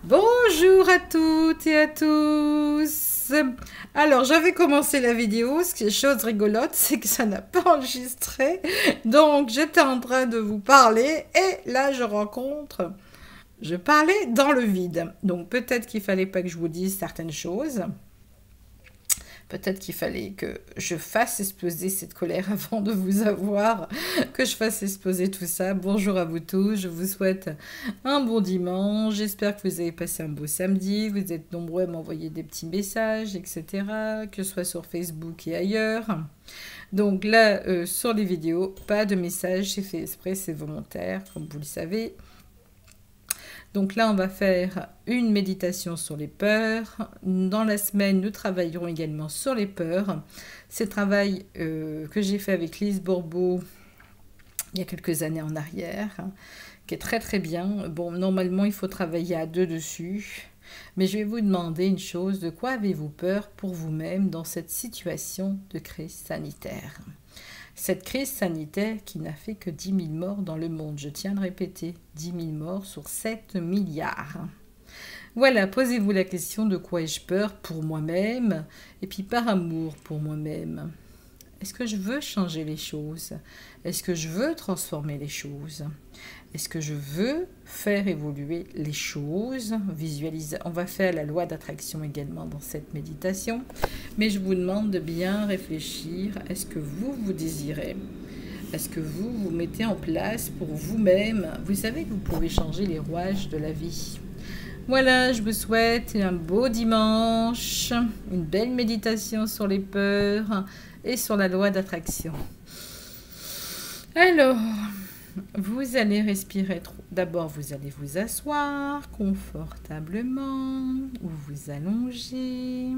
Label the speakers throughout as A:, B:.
A: Bonjour à toutes et à tous. Alors, j'avais commencé la vidéo, ce qui est chose rigolote, c'est que ça n'a pas enregistré. Donc, j'étais en train de vous parler et là, je parlais dans le vide. Donc, peut-être qu'il fallait pas que je vous dise certaines choses. Peut-être qu'il fallait que je fasse exploser cette colère avant de vous avoir, que je fasse exploser tout ça. Bonjour à vous tous, je vous souhaite un bon dimanche. J'espère que vous avez passé un beau samedi. Vous êtes nombreux à m'envoyer des petits messages, etc., que ce soit sur Facebook et ailleurs. Donc là, sur les vidéos, pas de messages, c'est fait exprès, c'est volontaire, comme vous le savez. Donc là, on va faire une méditation sur les peurs. Dans la semaine, nous travaillerons également sur les peurs. C'est un travail que j'ai fait avec Lise Bourbeau il y a quelques années en arrière, qui est très très bien. Bon, normalement, il faut travailler à deux dessus. Mais je vais vous demander une chose, de quoi avez-vous peur pour vous-même dans cette situation de crise sanitaire ? Cette crise sanitaire qui n'a fait que 10 000 morts dans le monde. Je tiens à le répéter, 10 000 morts sur 7 milliards. Voilà, posez-vous la question de quoi ai-je peur pour moi-même et puis par amour pour moi-même. Est-ce que je veux changer les choses? Est-ce que je veux transformer les choses? Est-ce que je veux faire évoluer les choses? Visualiser. On va faire la loi d'attraction également dans cette méditation. Mais je vous demande de bien réfléchir. Est-ce que vous désirez? Est-ce que vous mettez en place pour vous-même? Vous savez que vous pouvez changer les rouages de la vie. Voilà, je vous souhaite un beau dimanche, une belle méditation sur les peurs et sur la loi d'attraction. Alors, vous allez respirer. D'abord, vous allez vous asseoir confortablement ou vous allonger.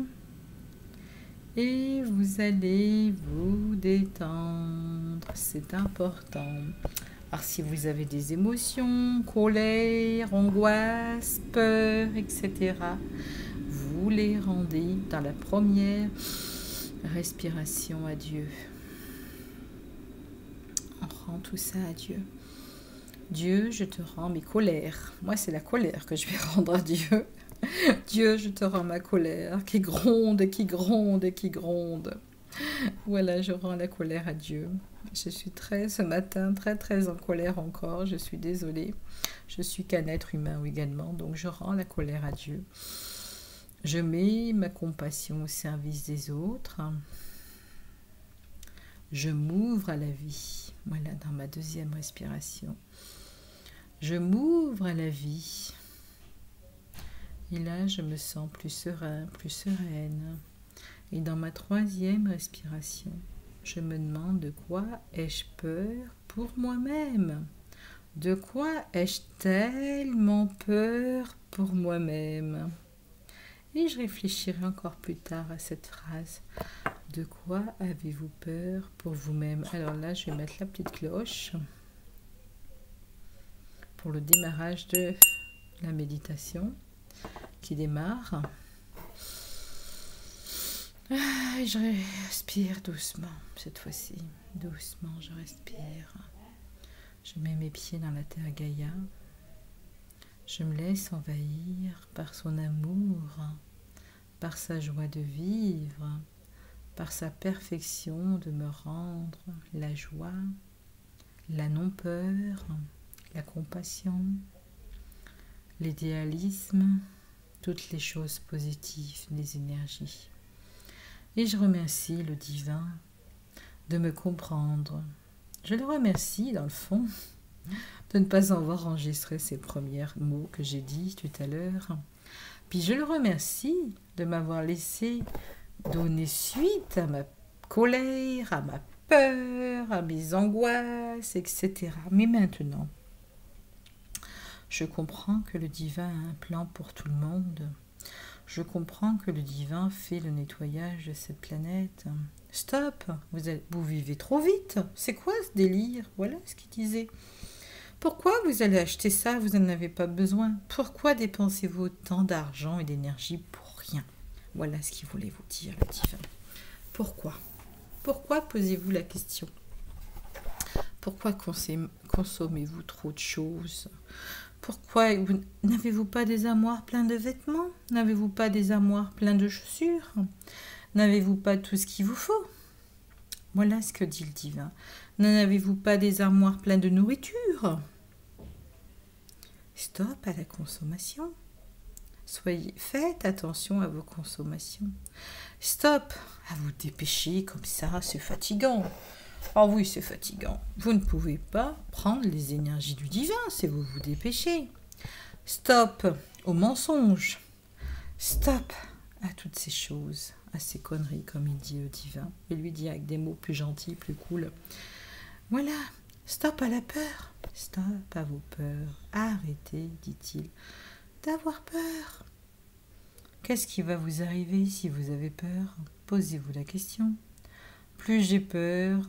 A: Et vous allez vous détendre. C'est important. Alors, si vous avez des émotions, colère, angoisse, peur, etc., vous les rendez dans la première respiration à Dieu. On rend tout ça à Dieu. Dieu, je te rends mes colères. Moi, c'est la colère que je vais rendre à Dieu. Dieu, je te rends ma colère qui gronde, qui gronde, qui gronde. Voilà, je rends la colère à Dieu. Je suis ce matin très en colère encore. Je suis désolée. Je suis qu'un être humain également, donc je rends la colère à Dieu. Je mets ma compassion au service des autres. Je m'ouvre à la vie. Voilà, dans ma deuxième respiration. Je m'ouvre à la vie. Et là, je me sens plus serein, plus sereine. Et dans ma troisième respiration, je me demande de quoi ai-je peur pour moi-même? De quoi ai-je tellement peur pour moi-même? Et je réfléchirai encore plus tard à cette phrase. De quoi avez-vous peur pour vous-même? Alors là, je vais mettre la petite cloche pour le démarrage de la méditation qui démarre. Et je respire doucement, cette fois-ci. Doucement, je respire. Je mets mes pieds dans la terre Gaïa. Je me laisse envahir par son amour, par sa joie de vivre, par sa perfection de me rendre la joie, la non-peur, la compassion, l'idéalisme, toutes les choses positives, les énergies. Et je remercie le divin de me comprendre. Je le remercie, dans le fond, de ne pas avoir enregistré ces premiers mots que j'ai dit tout à l'heure. Puis je le remercie de m'avoir laissé donner suite à ma colère, à ma peur, à mes angoisses, etc. Mais maintenant, je comprends que le divin a un plan pour tout le monde. Je comprends que le divin fait le nettoyage de cette planète. Stop, vous vivez trop vite. C'est quoi ce délire? Voilà ce qu'il disait. Pourquoi vous allez acheter ça? Vous n'en avez pas besoin. Pourquoi dépensez-vous autant d'argent et d'énergie pour rien? Voilà ce qu'il voulait vous dire, le divin. Pourquoi? Pourquoi posez-vous la question? Pourquoi consommez-vous trop de choses? Pourquoi n'avez-vous pas des armoires pleines de vêtements? N'avez-vous pas des armoires pleines de chaussures? N'avez-vous pas tout ce qu'il vous faut? Voilà ce que dit le divin. N'avez-vous pas des armoires pleines de nourriture? Stop à la consommation. Faites attention à vos consommations. Stop à vous dépêcher comme ça, c'est fatigant. Ah oui, c'est fatigant. Vous ne pouvez pas prendre les énergies du divin si vous vous dépêchez. Stop aux mensonges. Stop à toutes ces choses, à ces conneries, comme il dit le divin. Il lui dit avec des mots plus gentils, plus cool. Voilà, stop à la peur. Stop à vos peurs. Arrêtez, dit-il, d'avoir peur. Qu'est-ce qui va vous arriver si vous avez peur? Posez-vous la question. Plus j'ai peur,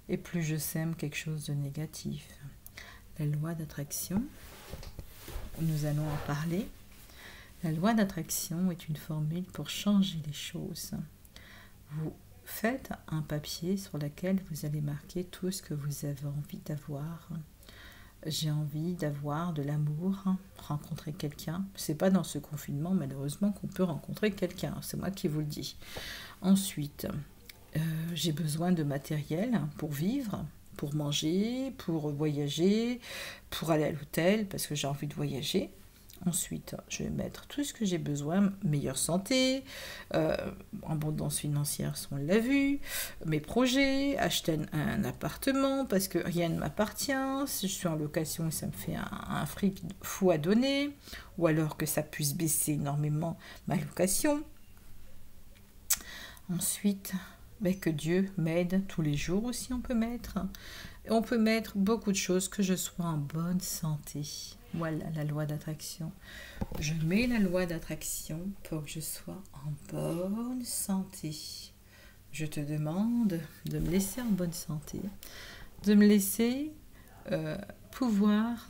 A: et plus je sème quelque chose de négatif. La loi d'attraction, nous allons en parler. La loi d'attraction est une formule pour changer les choses. Vous faites un papier sur lequel vous allez marquer tout ce que vous avez envie d'avoir. J'ai envie d'avoir de l'amour, rencontrer quelqu'un. C'est pas dans ce confinement, malheureusement, qu'on peut rencontrer quelqu'un. C'est moi qui vous le dis. Ensuite, j'ai besoin de matériel pour vivre, pour manger, pour voyager, pour aller à l'hôtel, parce que j'ai envie de voyager. Ensuite, je vais mettre tout ce que j'ai besoin, meilleure santé, abondance financière, on l'a vu, mes projets, acheter un appartement parce que rien ne m'appartient, si je suis en location et ça me fait un fric fou à donner, ou alors que ça puisse baisser énormément ma location. Ensuite, que Dieu m'aide tous les jours aussi, on peut mettre. On peut mettre beaucoup de choses, que je sois en bonne santé. Voilà la loi d'attraction. Je mets la loi d'attraction pour que je sois en bonne santé. Je te demande de me laisser en bonne santé, de me laisser pouvoir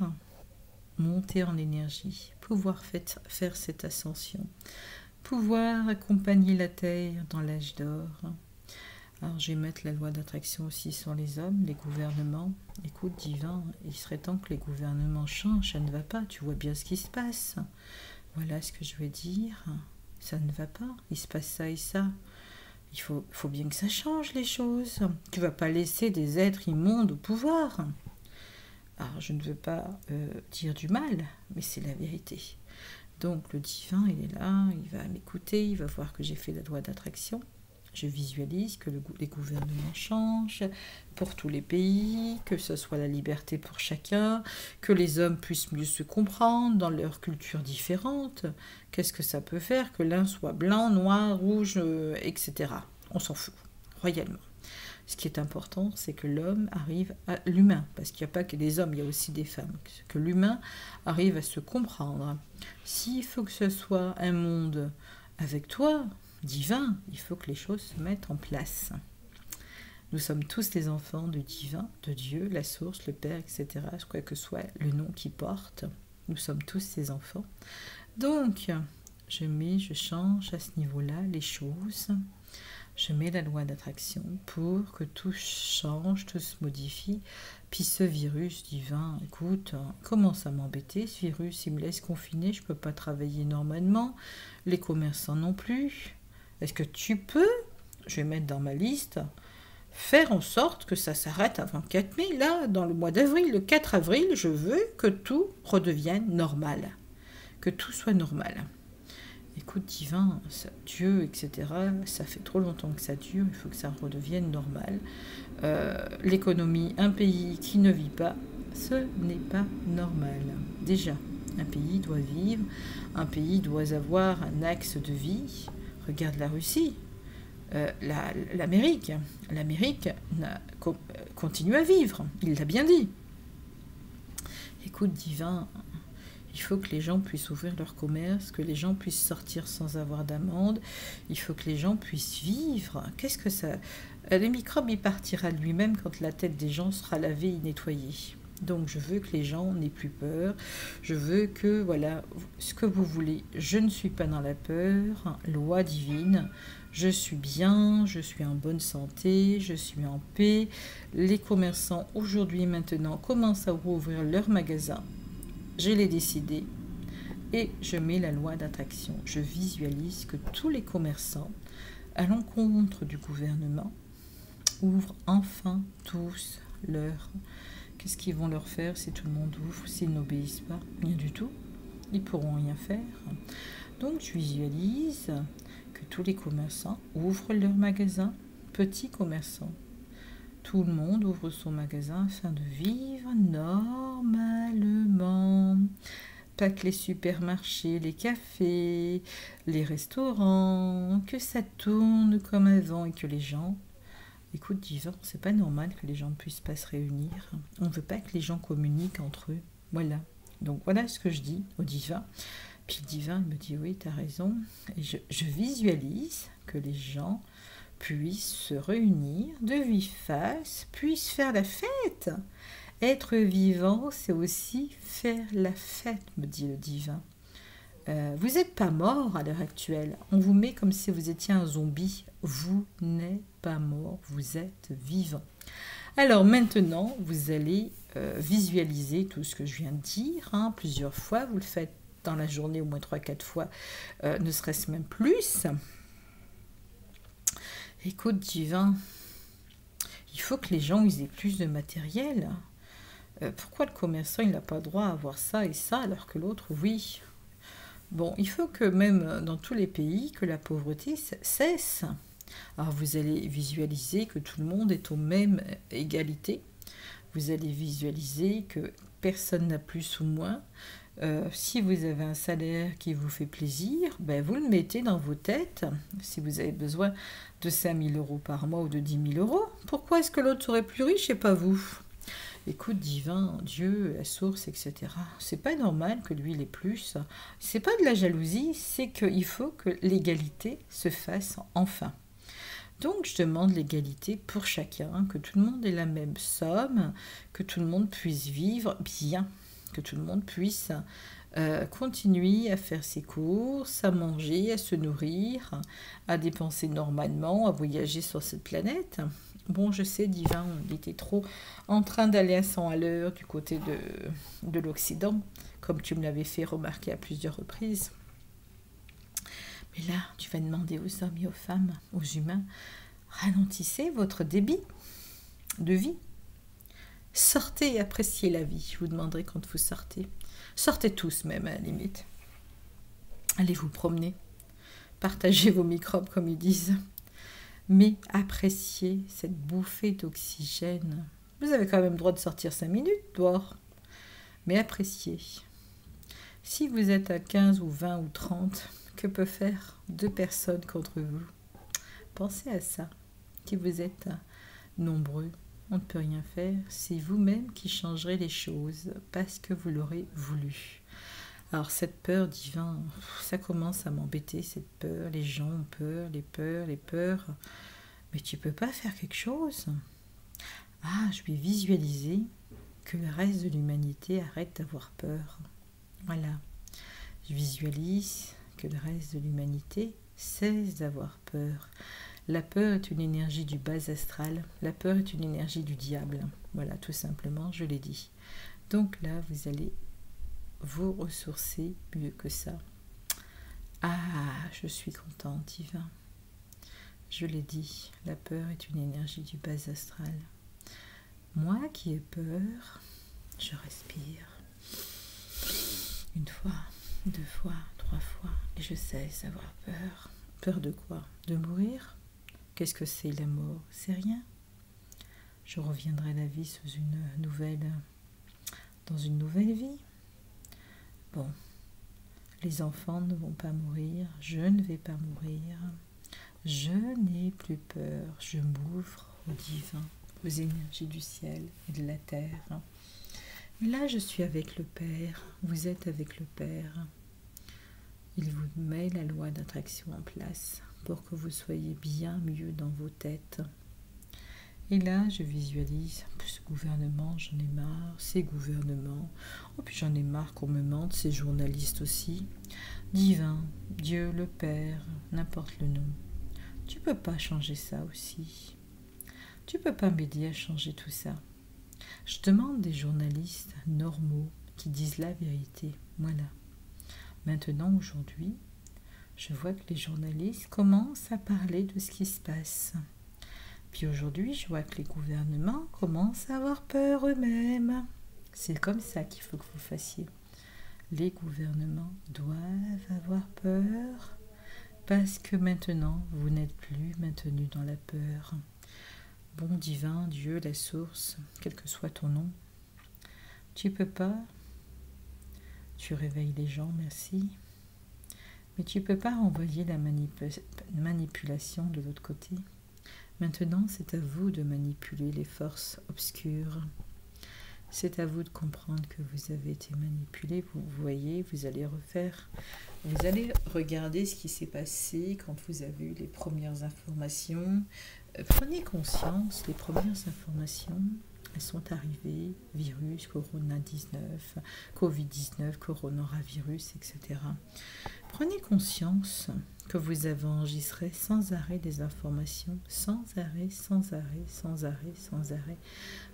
A: monter en énergie, pouvoir faire cette ascension, pouvoir accompagner la Terre dans l'âge d'or. Alors, je vais mettre la loi d'attraction aussi sur les hommes, les gouvernements. Écoute, divin, il serait temps que les gouvernements changent, ça ne va pas, tu vois bien ce qui se passe. Voilà ce que je veux dire, ça ne va pas, il se passe ça et ça. Il faut bien que ça change les choses. Tu ne vas pas laisser des êtres immondes au pouvoir. Alors, je ne veux pas dire du mal, mais c'est la vérité. Donc, le divin, il est là, il va m'écouter, il va voir que j'ai fait la loi d'attraction. Je visualise que les gouvernements changent pour tous les pays, que ce soit la liberté pour chacun, que les hommes puissent mieux se comprendre dans leurs cultures différentes. Qu'est-ce que ça peut faire que l'un soit blanc, noir, rouge, etc. On s'en fout, royalement. Ce qui est important, c'est que l'homme arrive à l'humain, parce qu'il n'y a pas que des hommes, il y a aussi des femmes, que l'humain arrive à se comprendre. S'il faut que ce soit un monde avec toi, divin, il faut que les choses se mettent en place. Nous sommes tous les enfants du divin, de Dieu, la source, le Père, etc. Quoi que soit le nom qu'il porte, nous sommes tous ses enfants. Donc, je change à ce niveau-là les choses. Je mets la loi d'attraction pour que tout change, tout se modifie. Puis ce virus divin, écoute, commence à m'embêter, ce virus, il me laisse confiné, je ne peux pas travailler normalement, les commerçants non plus. Est-ce que tu peux, je vais mettre dans ma liste, faire en sorte que ça s'arrête avant le 4 mai, là, dans le mois d'avril, le 4 avril, je veux que tout redevienne normal, que tout soit normal. Écoute, divin, ça, Dieu, etc., ça fait trop longtemps que ça dure, il faut que ça redevienne normal. L'économie, un pays qui ne vit pas, ce n'est pas normal. Déjà, un pays doit vivre, un pays doit avoir un axe de vie. Regarde la Russie, l'Amérique. L'Amérique continue à vivre, il l'a bien dit. Écoute, divin, il faut que les gens puissent ouvrir leur commerce, que les gens puissent sortir sans avoir d'amende. Il faut que les gens puissent vivre. Qu'est-ce que ça... Les microbes, il partira de lui-même quand la tête des gens sera lavée et nettoyée. Donc, je veux que les gens n'aient plus peur. Je veux que, voilà, ce que vous voulez. Je ne suis pas dans la peur. Loi divine. Je suis bien, je suis en bonne santé, je suis en paix. Les commerçants, aujourd'hui et maintenant, commencent à rouvrir leurs magasins. je l'ai décidé et je mets la loi d'attraction. Je visualise que tous les commerçants, à l'encontre du gouvernement, ouvrent enfin tous leur... Qu'est-ce qu'ils vont leur faire si tout le monde ouvre, s'ils n'obéissent pas? Rien du tout. Ils pourront rien faire. Donc je visualise que tous les commerçants ouvrent leur magasin, petits commerçants. Tout le monde ouvre son magasin afin de vivre normalement. Pas que les supermarchés, les cafés, les restaurants, que ça tourne comme avant et que les gens... Écoute, divin, c'est pas normal que les gens ne puissent pas se réunir. On ne veut pas que les gens communiquent entre eux. Voilà. Donc voilà ce que je dis au divin. Puis le divin me dit oui, tu as raison. Et je visualise que les gens puissent se réunir de vive face, puissent faire la fête. Être vivant, c'est aussi faire la fête, me dit le divin. Vous n'êtes pas mort à l'heure actuelle. On vous met comme si vous étiez un zombie. Vous n'êtes pas mort, vous êtes vivant. Alors maintenant, vous allez visualiser tout ce que je viens de dire, plusieurs fois. Vous le faites dans la journée au moins 3-4 fois, ne serait-ce même plus. Écoute, divin, il faut que les gens aient plus de matériel. Pourquoi le commerçant il n'a pas droit à avoir ça et ça alors que l'autre, oui. Bon, il faut que même dans tous les pays, que la pauvreté cesse. Alors vous allez visualiser que tout le monde est aux mêmes égalités. Vous allez visualiser que personne n'a plus ou moins. Si vous avez un salaire qui vous fait plaisir, ben vous le mettez dans vos têtes. Si vous avez besoin de 5 000 € par mois ou de 10 000 €, pourquoi est-ce que l'autre serait plus riche et pas vous? Écoute, divin, Dieu, la source, etc. C'est pas normal que lui, il ait plus. C'est pas de la jalousie, c'est qu'il faut que l'égalité se fasse enfin. Donc, je demande l'égalité pour chacun, que tout le monde ait la même somme, que tout le monde puisse vivre bien, que tout le monde puisse continuer à faire ses courses, à manger, à se nourrir, à dépenser normalement, à voyager sur cette planète. Bon, je sais, divin, il était trop en train d'aller à 100 à l'heure du côté de l'Occident, comme tu me l'avais fait remarquer à plusieurs reprises. Mais là, tu vas demander aux hommes et aux femmes, aux humains, ralentissez votre débit de vie. Sortez et appréciez la vie. Je vous demanderai quand vous sortez. Sortez tous même, à la limite. Allez vous promener. Partagez vos microbes, comme ils disent. Mais appréciez cette bouffée d'oxygène. Vous avez quand même le droit de sortir 5 minutes dehors. Mais appréciez. Si vous êtes à 15 ou 20 ou 30, que peut faire 2 personnes contre vous? Pensez à ça. Si vous êtes nombreux, on ne peut rien faire. C'est vous-même qui changerez les choses parce que vous l'aurez voulu. Alors cette peur, divin, ça commence à m'embêter, cette peur. Les gens ont peur, les peurs. Mais tu peux pas faire quelque chose? Ah, je vais visualiser que le reste de l'humanité arrête d'avoir peur. Voilà. Je visualise que le reste de l'humanité cesse d'avoir peur. La peur est une énergie du bas astral. La peur est une énergie du diable. Voilà, tout simplement, je l'ai dit. Donc là, vous allez vous ressourcer mieux que ça. Ah, je suis contente, divin. Je l'ai dit, la peur est une énergie du bas astral. Moi qui ai peur, je respire. 1 fois, 2 fois, 3 fois, et je cesse d'avoir peur. Peur de quoi? De mourir? Qu'est-ce que c'est la mort? C'est rien. Je reviendrai à la vie dans une nouvelle vie. Bon, les enfants ne vont pas mourir, je ne vais pas mourir. Je n'ai plus peur, je m'ouvre au divin, aux énergies du ciel et de la terre. Là, je suis avec le Père, vous êtes avec le Père. Il vous met la loi d'attraction en place pour que vous soyez bien mieux dans vos têtes. Et là, je visualise ce gouvernement, j'en ai marre, ces gouvernements. Oh, puis j'en ai marre qu'on me mente, ces journalistes aussi. Divin, Dieu, le Père, n'importe le nom. Tu peux pas changer ça aussi. Tu peux pas m'aider à changer tout ça. Je demande des journalistes normaux, qui disent la vérité. Voilà. Maintenant, aujourd'hui, je vois que les journalistes commencent à parler de ce qui se passe. Puis aujourd'hui, je vois que les gouvernements commencent à avoir peur eux-mêmes. C'est comme ça qu'il faut que vous fassiez. Les gouvernements doivent avoir peur parce que maintenant, vous n'êtes plus maintenu dans la peur. Bon divin, Dieu, la source, quel que soit ton nom, tu peux pas, tu réveilles les gens, merci, mais tu peux pas envoyer la manipulation de l'autre côté. Maintenant, c'est à vous de manipuler les forces obscures. C'est à vous de comprendre que vous avez été manipulé. Vous voyez, vous allez regarder ce qui s'est passé quand vous avez eu les premières informations. Prenez conscience, les premières informations, elles sont arrivées, virus, Covid-19, coronavirus, etc. Prenez conscience que vous avez enregistré sans arrêt des informations, sans arrêt.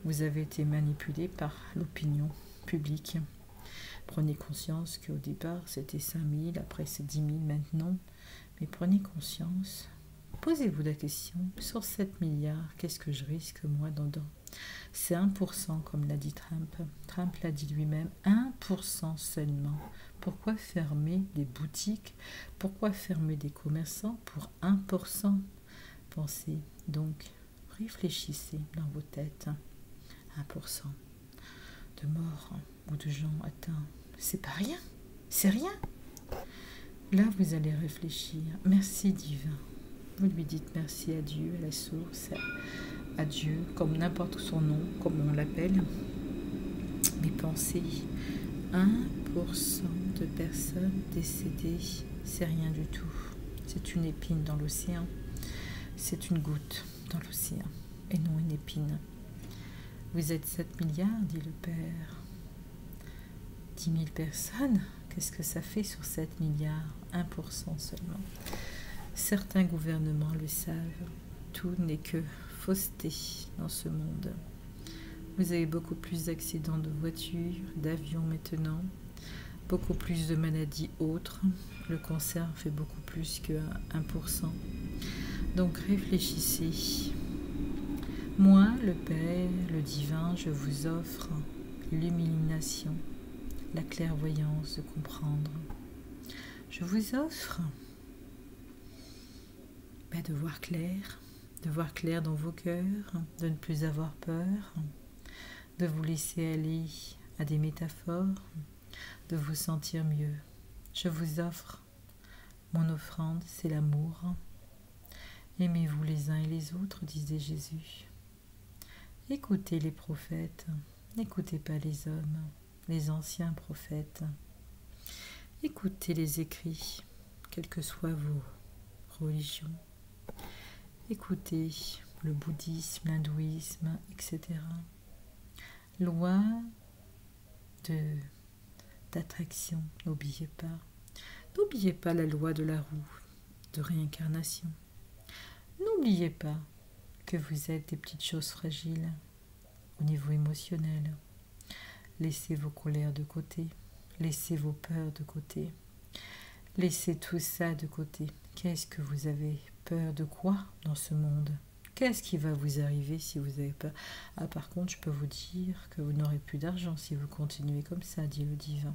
A: Vous avez été manipulé par l'opinion publique. Prenez conscience qu'au départ, c'était 5 000, après c'est 10 000 maintenant. Mais prenez conscience, posez-vous la question, sur 7 milliards, qu'est-ce que je risque moi dedans? C'est 1% comme l'a dit Trump. Trump l'a dit lui-même, 1% seulement. Pourquoi fermer des boutiques? Pourquoi fermer des commerçants pour 1%? Pensez donc, réfléchissez dans vos têtes. 1% de morts ou de gens atteints, c'est pas rien, c'est rien. Là, vous allez réfléchir. Merci divin. Vous lui dites merci à Dieu, à la source, à Dieu, comme n'importe son nom, comme on l'appelle. Mais pensez, 1% de personnes décédées, c'est rien du tout. C'est une épine dans l'océan. C'est une goutte dans l'océan, et non une épine. Vous êtes 7 milliards, dit le Père. 10 000 personnes, qu'est-ce que ça fait sur 7 milliards? 1% seulement. Certains gouvernements le savent. Tout n'est que fausseté dans ce monde. Vous avez beaucoup plus d'accidents de voitures, d'avions maintenant, beaucoup plus de maladies autres. Le cancer fait beaucoup plus que 1%. Donc réfléchissez. Moi, le Père, le Divin, je vous offre l'illumination, la clairvoyance de comprendre. Je vous offre de voir clair dans vos cœurs, de ne plus avoir peur, de vous laisser aller à des métaphores, de vous sentir mieux. Je vous offre mon offrande, c'est l'amour. Aimez-vous les uns et les autres, disait Jésus. Écoutez les prophètes, n'écoutez pas les hommes, les anciens prophètes. Écoutez les écrits, quelles que soient vos religions. Écoutez le bouddhisme, l'hindouisme, etc. Loi d'attraction, n'oubliez pas. N'oubliez pas la loi de la roue de réincarnation. N'oubliez pas que vous êtes des petites choses fragiles au niveau émotionnel. Laissez vos colères de côté, laissez vos peurs de côté, laissez tout ça de côté. Qu'est-ce que vous avez peur de quoi dans ce monde? Qu'est-ce qui va vous arriver si vous avez peur? Ah, par contre, je peux vous dire que vous n'aurez plus d'argent si vous continuez comme ça, dit le divin.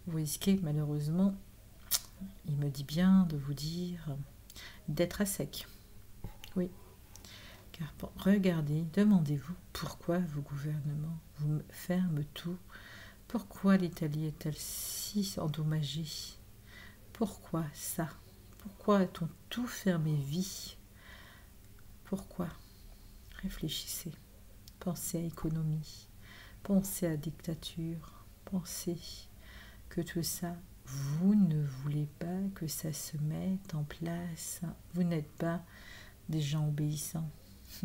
A: Vous risquez, malheureusement, il me dit bien de vous dire, d'être à sec. Oui. Car regardez, demandez-vous pourquoi vos gouvernements vous ferment tout. Pourquoi l'Italie est-elle si endommagée? Pourquoi ça? Pourquoi a-t-on tout fermé vie? Pourquoi? Réfléchissez. Pensez à économie. Pensez à dictature. Pensez que tout ça, vous ne voulez pas que ça se mette en place. Vous n'êtes pas des gens obéissants.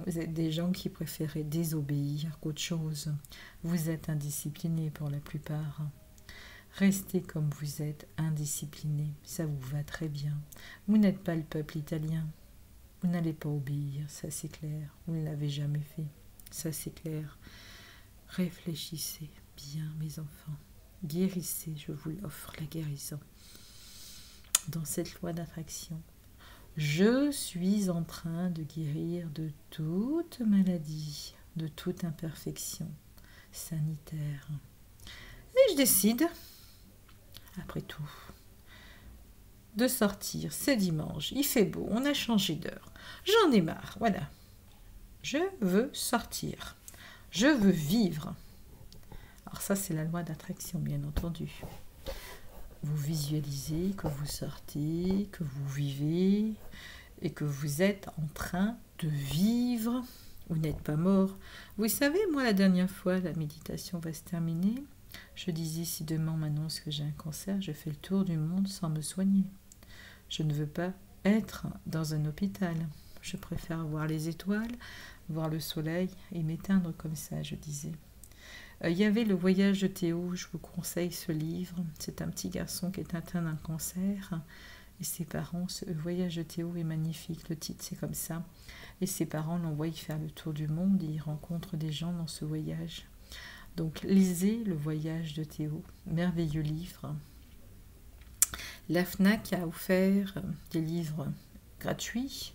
A: Vous êtes des gens qui préféraient désobéir qu'autre chose. Vous êtes indisciplinés pour la plupart. Restez comme vous êtes, indisciplinés. Ça vous va très bien. Vous n'êtes pas le peuple italien. Vous n'allez pas obéir, ça c'est clair. Vous ne l'avez jamais fait. Ça c'est clair. Réfléchissez. bien, mes enfants. Guérissez, je vous l'offre, la guérison. Dans cette loi d'attraction, je suis en train de guérir de toute maladie, de toute imperfection sanitaire. Et je décide, après tout, de sortir. C'est dimanche, il fait beau, on a changé d'heure. J'en ai marre, voilà. Je veux sortir. Je veux vivre. Alors ça, c'est la loi d'attraction, bien entendu. Vous visualisez que vous sortez, que vous vivez et que vous êtes en train de vivre. Vous n'êtes pas mort. Vous savez, moi, la dernière fois, la méditation va se terminer. Je disais, si demain on m'annonce que j'ai un cancer, je fais le tour du monde sans me soigner. Je ne veux pas être dans un hôpital. Je préfère voir les étoiles, voir le soleil et m'éteindre comme ça, je disais. Il y avait Le Voyage de Théo, je vous conseille ce livre. C'est un petit garçon qui est atteint d'un cancer et ses parents, Le Voyage de Théo est magnifique, le titre c'est comme ça. Et ses parents l'envoient faire le tour du monde et il rencontre des gens dans ce voyage. Donc lisez Le Voyage de Théo, merveilleux livre. La FNAC a offert des livres gratuits,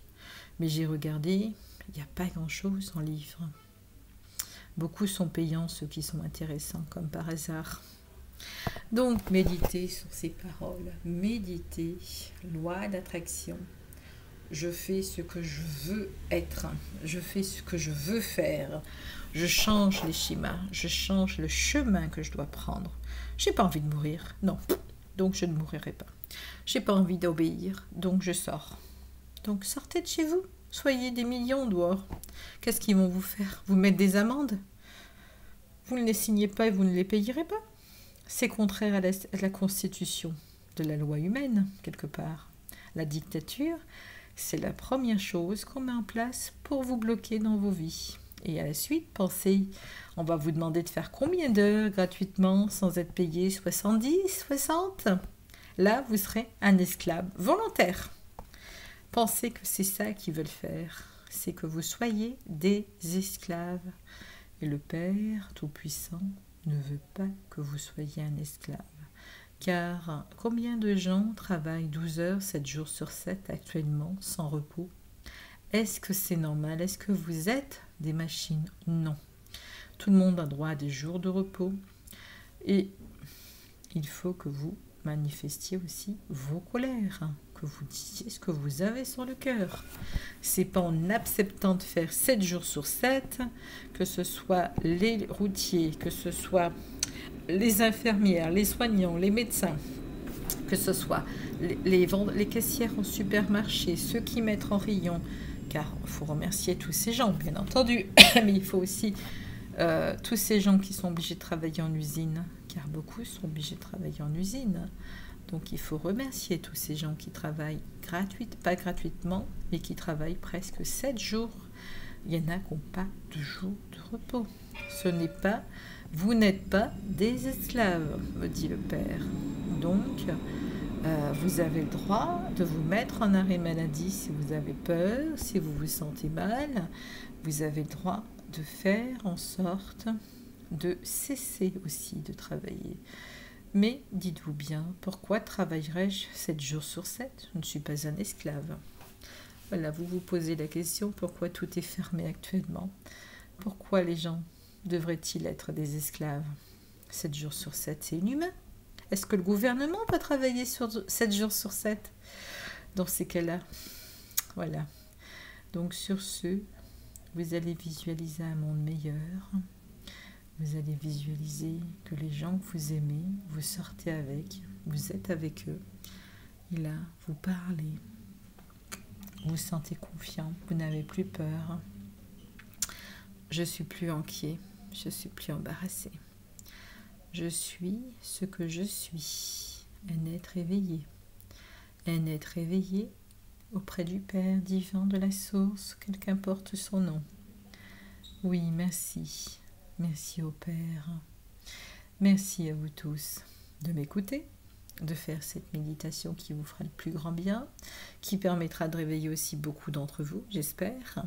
A: mais j'ai regardé, il n'y a pas grand-chose en livre. Beaucoup sont payants, ceux qui sont intéressants, comme par hasard. Donc, méditez sur ces paroles. Méditez, loi d'attraction. Je fais ce que je veux être. Je fais ce que je veux faire. Je change les schémas. Je change le chemin que je dois prendre. Je n'ai pas envie de mourir. Non. Donc, je ne mourrai pas. Je n'ai pas envie d'obéir. Donc, je sors. Donc, sortez de chez vous. Soyez des millions dehors. Qu'est-ce qu'ils vont vous faire? Vous mettre des amendes? Vous ne les signez pas et vous ne les payerez pas. C'est contraire à la constitution de la loi humaine, quelque part. La dictature, c'est la première chose qu'on met en place pour vous bloquer dans vos vies. Et à la suite, pensez, on va vous demander de faire combien d'heures gratuitement sans être payé? 70, 60? Là, vous serez un esclave volontaire. Pensez que c'est ça qu'ils veulent faire, c'est que vous soyez des esclaves. Et le Père Tout-Puissant ne veut pas que vous soyez un esclave. Car combien de gens travaillent 12 heures, 7 jours sur 7 actuellement, sans repos? Est-ce que c'est normal? Est-ce que vous êtes des machines? Non. Tout le monde a droit à des jours de repos. Et il faut que vous manifestiez aussi vos colères, que vous disiez ce que vous avez sur le cœur. C'est pas en acceptant de faire 7 jours sur 7, que ce soit les routiers, que ce soit les infirmières, les soignants, les médecins, que ce soit les caissières en supermarché, ceux qui mettent en rayon, car il faut remercier tous ces gens, bien entendu, mais il faut aussi tous ces gens qui sont obligés de travailler en usine, car beaucoup sont obligés de travailler en usine. Donc il faut remercier tous ces gens qui travaillent pas gratuitement, mais qui travaillent presque 7 jours. Il y en a qui n'ont pas de jour de repos. Vous n'êtes pas des esclaves, me dit le Père. Donc, vous avez le droit de vous mettre en arrêt maladie si vous avez peur, si vous vous sentez mal. Vous avez le droit de faire en sorte de cesser aussi de travailler. Mais dites-vous bien, pourquoi travaillerais-je 7 jours sur 7? Je ne suis pas un esclave. Voilà, vous vous posez la question, pourquoi tout est fermé actuellement? Pourquoi les gens devraient-ils être des esclaves? 7 jours sur 7, c'est inhumain. Est-ce que le gouvernement va travailler 7 jours sur 7? Dans ces cas-là, voilà. Donc sur ce, vous allez visualiser un monde meilleur. Vous allez visualiser que les gens que vous aimez, vous sortez avec, vous êtes avec eux. Et là, vous parlez. Vous vous sentez confiant, vous n'avez plus peur. Je suis plus inquiet, je suis plus embarrassé. Je suis ce que je suis, un être éveillé. Un être éveillé auprès du Père divin de la source, quel qu'importe son nom. Oui, merci. Merci au Père. Merci à vous tous de m'écouter, de faire cette méditation qui vous fera le plus grand bien, qui permettra de réveiller aussi beaucoup d'entre vous, j'espère,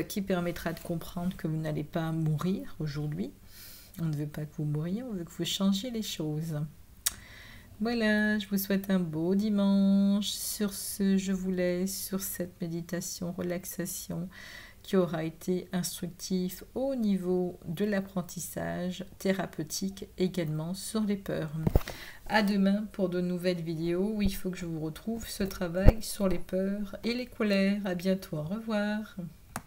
A: qui permettra de comprendre que vous n'allez pas mourir aujourd'hui, On ne veut pas que vous mouriez, on veut que vous changiez les choses. Voilà, je vous souhaite un beau dimanche. Sur ce, je vous laisse sur cette méditation, relaxation qui aura été instructif au niveau de l'apprentissage thérapeutique, également sur les peurs. À demain pour de nouvelles vidéos où il faut que je vous retrouve ce travail sur les peurs et les colères. À bientôt, au revoir.